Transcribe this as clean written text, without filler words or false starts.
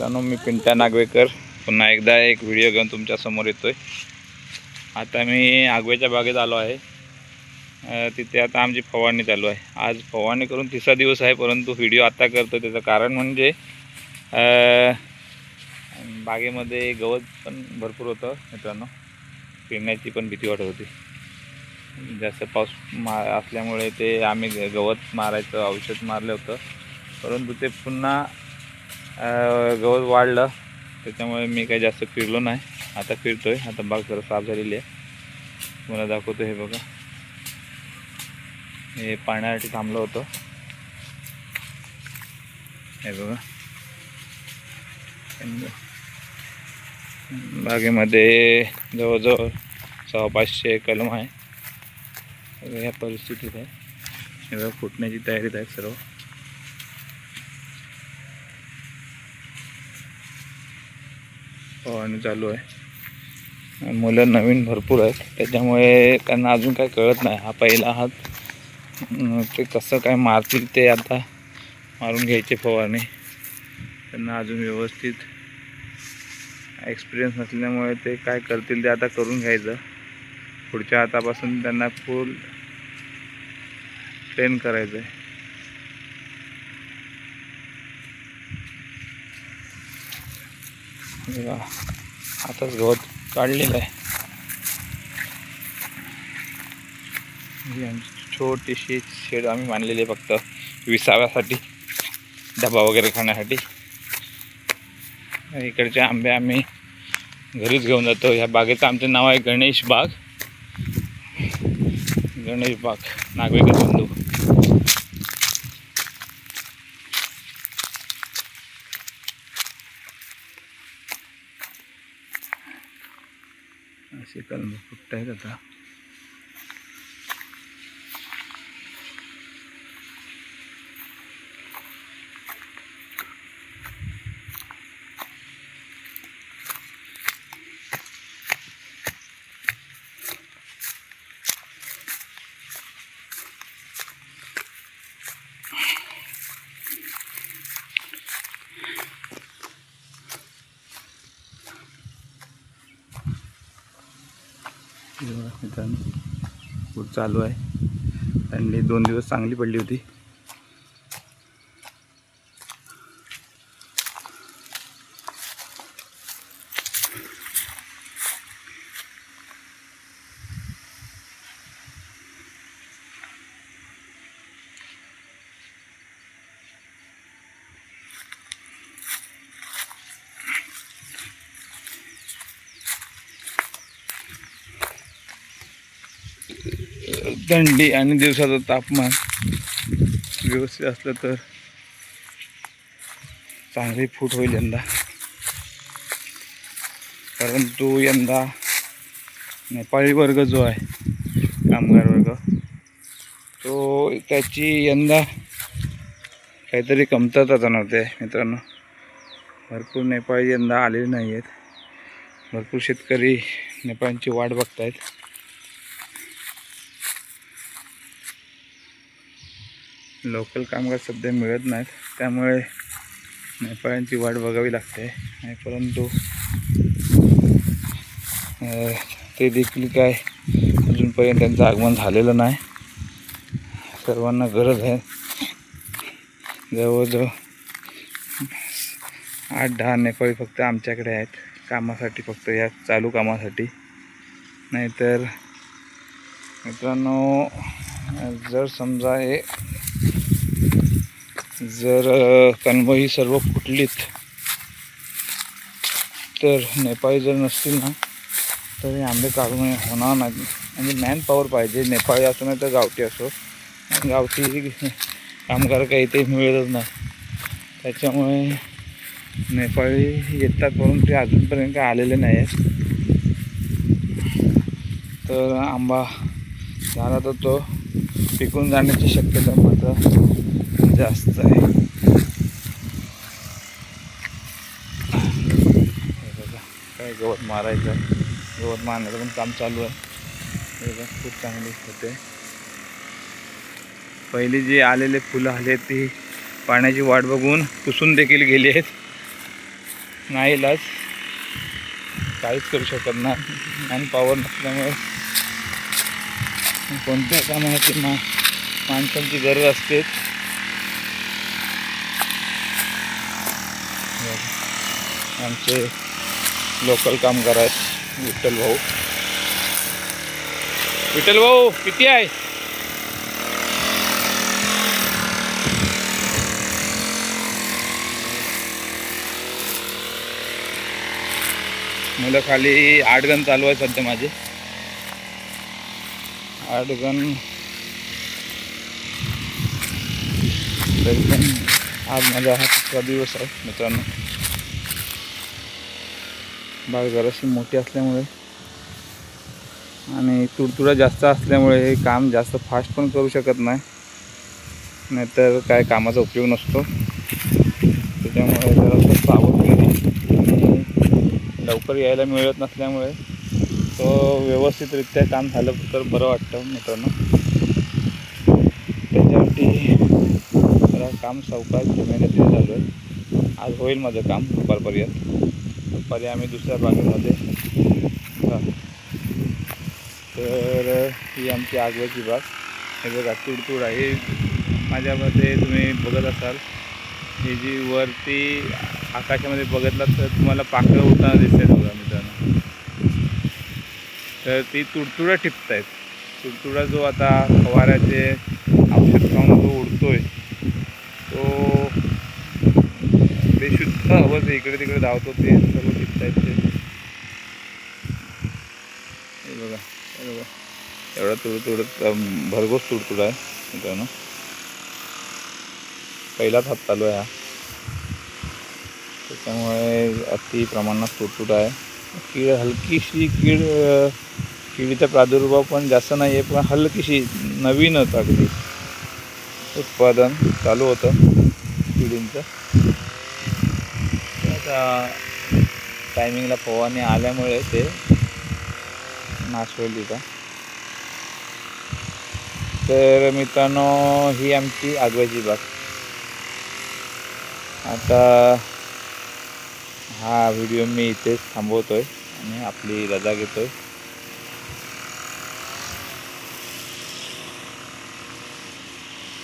मित्रांनो, मी पिंट्या नागवेकर पुन्हा एकदा एक व्हिडिओ घेऊन तुमच्या समोर येतोय। आता मी आगवेच्या बागेत आलो आहे। तिथे आता आमची फवारणी चालू आहे। आज फवारणी करून 3रा दिवस आहे, परंतु व्हिडिओ आता करतो त्याचं कारण म्हणजे बागेमध्ये गवत पण भरपूर होतं मित्रांनो। फिरण्याची पण भीती वाटत होती, जास्त पाऊस असल्यामुळे ते आम्ही गवत मारायचं औषध मारलं होतं, परंतु ते पुन्हा गवत वाढलं, त्याच्यामुळे मी काही जास्त फिरलो नाही। आता फिरतोय। आता बाग जरा साफ झालेली आहे, मला दाखवतो। हे बघा, हे पाण्यासाठी थांबलं होतं। हे बघा, बागेमध्ये जवळजवळ 600-500 कलम आहे। या परिस्थितीत आहे। हे बघा, फुटण्याची तयारीत आहे सर्व। फवारणी चालू आहे। मुलं नवीन भरपूर आहेत, त्याच्यामुळे त्यांना अजून काही कळत नाही। हा पहिला हात, ते कसं काय मारतील ते आता मारून घ्यायचे फवारणी। त्यांना अजून व्यवस्थित एक्सपिरियन्स नसल्यामुळे ते काय करतील ते आता करून घ्यायचं। पुढच्या हातापासून त्यांना फुल ट्रेन करायचं आहे। आताच गवत काढलेलं आहे। ही आमची छोटीशी शेड आम्ही बांधलेली आहे, फक्त विसाव्यासाठी, डबा वगैरे खाण्यासाठी। इकडचे आंबे आम्ही घरीच घेऊन जातो। ह्या बागेचं आमचं नाव आहे गणेश बाग। गणेश बाग, नागवेकर बंधू। असे कलम फुटत आहेत आता। मित्रांनो, फूट चालू आहे। थंडी 2 दिवस चांगली पडली होती। थंडी आणि दिवसाचं तापमान व्यवस्थित असलं तर चांगली फूट होईल यंदा। परंतु यंदा नेपाळी वर्ग जो आहे, कामगार वर्ग, तो त्याची यंदा काहीतरी कमतरता जाणवते मित्रांनो। भरपूर नेपाळी यंदा आलेले नाही आहेत। भरपूर शेतकरी नेपाळांची वाट बघतायत। लोकल कामगार सध्या मिळत नाहीत, त्यामुळे नेपाळांची वाट बघावी लागते। परंतु ते देखील काय अजूनपर्यंत त्यांचं आगमन झालेलं नाही। सर्वांना गरज आहे। जवळजवळ 8-10 नेपाळी फक्त आमच्याकडे आहेत कामासाठी, फक्त या चालू कामासाठी। नाहीतर मित्रांनो, जर समजा जर कलम ही सर्व फुटलीत, तर नेपाळी जर नसतील ना, तर हे आंबे काढून होणार नाही। म्हणजे मॅन पॉवर पाहिजे, नेपाळी असो नाही तर गावठी असो। गावठी कामगार काही ते मिळतच नाही, त्याच्यामुळे नेपाळी येतात, परंतु ते अजूनपर्यंत काय आलेले नाही आहेत। तर आंबा झाला तर तो पिकून जाण्याची शक्यता मात्र जास्त आहे। काय गवत मारायचं आहे, गवत मारण्याचं पण काम चालू आहे। खूप चांगली होते। पहिली जी आलेले फुलं आले ती पाण्याची वाट बघून पुसून देखील गेली आहेत। नाही इलाज, काहीच करू शकत नाही. मॅन पॉवर नसल्यामुळे कोणत्या कामासाठी माणसांची गरज असते. आमचे लोकल कामगार आहेत विठ्ठल भाऊ. विठ्ठल भाऊ किती आहे? मुलं खाली 8 गण चालू आहे सध्या माझे. 8 गण. तरी पण आज माझा हा 3रा दिवस आहे मित्रांनो. बाग जराशी मोठी असल्यामुळे आणि तुडतुडा जास्त असल्यामुळे हे काम जास्त फास्ट पण करू शकत नाही, नाहीतर काय कामाचा उपयोग नसतो. त्याच्यामुळे जरासं सावधगिरी आणि लवकर यायला मिळत नसल्यामुळे तो व्यवस्थितरित्या काम झालं तर बरं वाटतं मित्रांनो. त्याच्यासाठी जरा काम सावकाश मेहनतीने चालू आहे. आज होईल माझं काम दुपारपर्यंत. दुपारी आम्ही दुसऱ्या बागेमध्ये. तर ही आमची आगव्याची बाग. हे बघा तुडतुड आहे माझ्यामध्ये. तुम्ही बघत असाल ही जी वरती आकाशामध्ये बघितलं तर तुम्हाला पाखरं उडताना दिसतात बघा मित्रांनो. तर ती तुडतुडं टिपत आहेत. तुडतुडा जो आता फवाऱ्याचे औषध खाऊन जो उडतोय तो बेशुद्ध हवंच इकडे तिकडे धावतो. ते सर्व टिपत आहेत ते. हे बघा, हे बघा एवढा तुडतुड भरघोस तुडतुडा आहे मित्रांनो. पहिलाच हात चालू आहे हा, त्याच्यामुळे अति प्रमाणात तुडतुडा आहे. हलकीशी किडीचा प्रादुर्भाव पण जास्त नाही आहे, पण हलकीशी नवीनच अगदी उत्पादन चालू होतं किडींचं. आता टायमिंगला फवारणी आल्यामुळे ते नाश होईल तिथं. तर मित्रांनो ही आमची आगव्याची बाग. आता हा व्हिडिओ मी इथेच थांबवतोय आणि आपली रजा घेतोय.